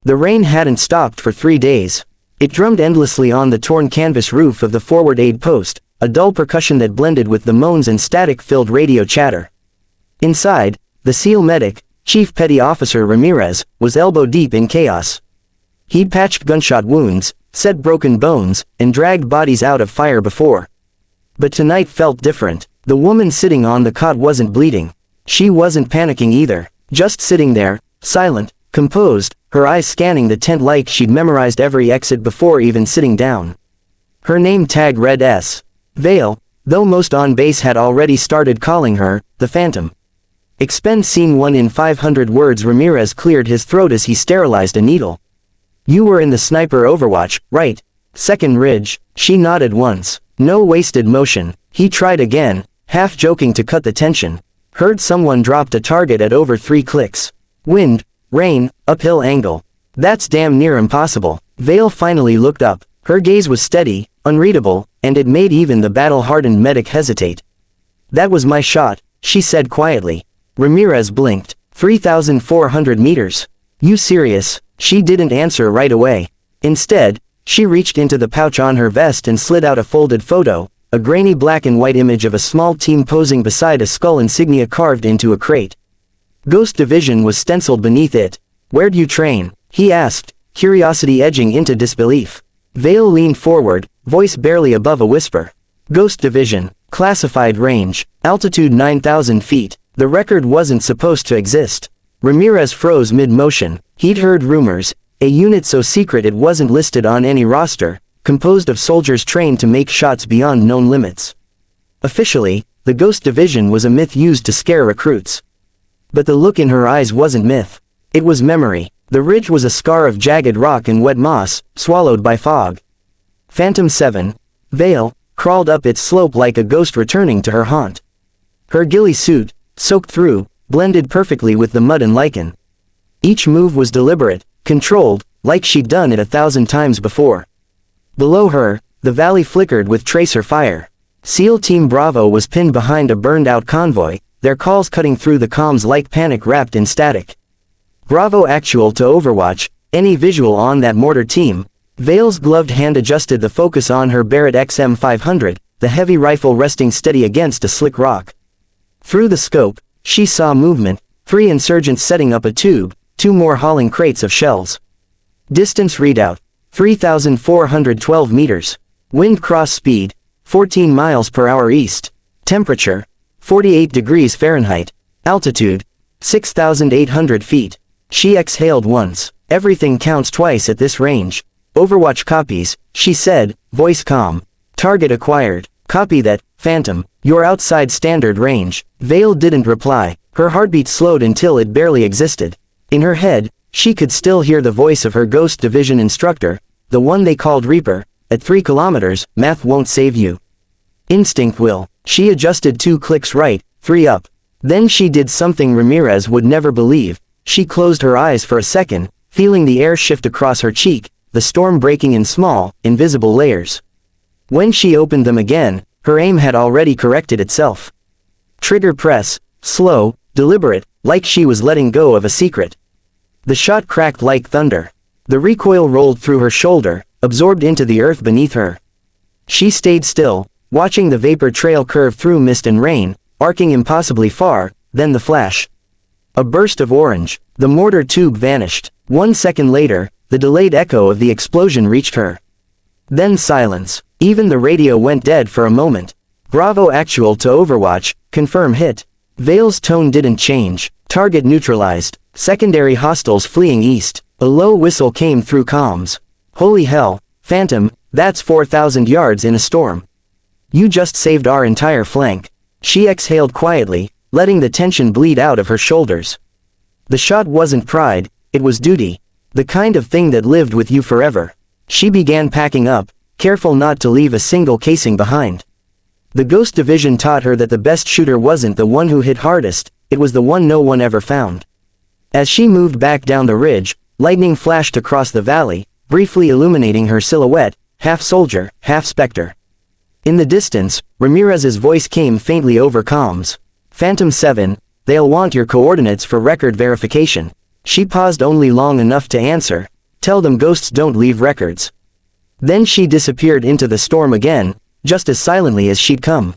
The rain hadn't stopped for 3 days. It drummed endlessly on the torn canvas roof of the forward aid post, a dull percussion that blended with the moans and static-filled radio chatter. Inside, the SEAL medic, Chief Petty Officer Ramirez, was elbow-deep in chaos. He'd patched gunshot wounds, set broken bones, and dragged bodies out of fire before. But tonight felt different. The woman sitting on the cot wasn't bleeding. She wasn't panicking either, just sitting there, silent, composed, her eyes scanning the tent like she'd memorized every exit before even sitting down. Her name tag read S. Vale, though most on base had already started calling her the Phantom. Expend scene 1 in 500 words. Ramirez cleared his throat as he sterilized a needle. You were in the sniper Overwatch, right? Second Ridge. She nodded once. No wasted motion. He tried again, half joking to cut the tension. Heard someone dropped a target at over 3 clicks. Wind, rain, uphill angle. That's damn near impossible. Vale finally looked up. Her gaze was steady, unreadable, and it made even the battle-hardened medic hesitate. That was my shot, she said quietly. Ramirez blinked. 3,400 meters. You serious? She didn't answer right away. Instead, she reached into the pouch on her vest and slid out a folded photo, a grainy black and white image of a small team posing beside a skull insignia carved into a crate. Ghost Division was stenciled beneath it. Where'd you train? He asked, curiosity edging into disbelief. Vale leaned forward, voice barely above a whisper. Ghost Division, classified range, altitude 9,000 feet. The record wasn't supposed to exist. Ramirez froze mid-motion. He'd heard rumors, a unit so secret it wasn't listed on any roster, composed of soldiers trained to make shots beyond known limits. Officially, the Ghost Division was a myth used to scare recruits. But the look in her eyes wasn't myth. It was memory. The ridge was a scar of jagged rock and wet moss, swallowed by fog. Phantom 7, Vale, crawled up its slope like a ghost returning to her haunt. Her ghillie suit, soaked through, blended perfectly with the mud and lichen. Each move was deliberate, controlled, like she'd done it 1,000 times before. Below her, the valley flickered with tracer fire. SEAL Team Bravo was pinned behind a burned-out convoy, their calls cutting through the comms like panic wrapped in static. Bravo actual to Overwatch, any visual on that mortar team. Vale's gloved hand adjusted the focus on her Barrett XM500, the heavy rifle resting steady against a slick rock. Through the scope, she saw movement, 3 insurgents setting up a tube, 2 more hauling crates of shells. Distance readout, 3,412 meters. Wind cross speed, 14 miles per hour east. Temperature, 48 degrees Fahrenheit. Altitude, 6,800 feet. She exhaled once. Everything counts twice at this range. Overwatch copies, she said, voice calm. Target acquired. Copy that, Phantom. You're outside standard range. Vale didn't reply. Her heartbeat slowed until it barely existed. In her head, she could still hear the voice of her Ghost Division instructor, the one they called Reaper. At 3 kilometers, math won't save you. Instinct will. She adjusted 2 clicks right, 3 up. Then she did something Ramirez would never believe. She closed her eyes for a second, feeling the air shift across her cheek, the storm breaking in small, invisible layers. When she opened them again, her aim had already corrected itself. Trigger press, slow, deliberate, like she was letting go of a secret. The shot cracked like thunder. The recoil rolled through her shoulder, absorbed into the earth beneath her. She stayed still, watching the vapor trail curve through mist and rain, arcing impossibly far, then the flash. A burst of orange. The mortar tube vanished. 1 second later, the delayed echo of the explosion reached her. Then silence. Even the radio went dead for a moment. Bravo actual to Overwatch, confirm hit. Vale's tone didn't change. Target neutralized. Secondary hostiles fleeing east. A low whistle came through comms. Holy hell, Phantom, that's 4,000 yards in a storm. You just saved our entire flank. She exhaled quietly, letting the tension bleed out of her shoulders. The shot wasn't pride, it was duty. The kind of thing that lived with you forever. She began packing up, careful not to leave a single casing behind. The Ghost Division taught her that the best shooter wasn't the one who hit hardest, it was the one no one ever found. As she moved back down the ridge, lightning flashed across the valley, briefly illuminating her silhouette, half soldier, half specter. In the distance, Ramirez's voice came faintly over comms. Phantom 7, they'll want your coordinates for record verification. She paused only long enough to answer, Tell them ghosts don't leave records. Then she disappeared into the storm again, just as silently as she'd come.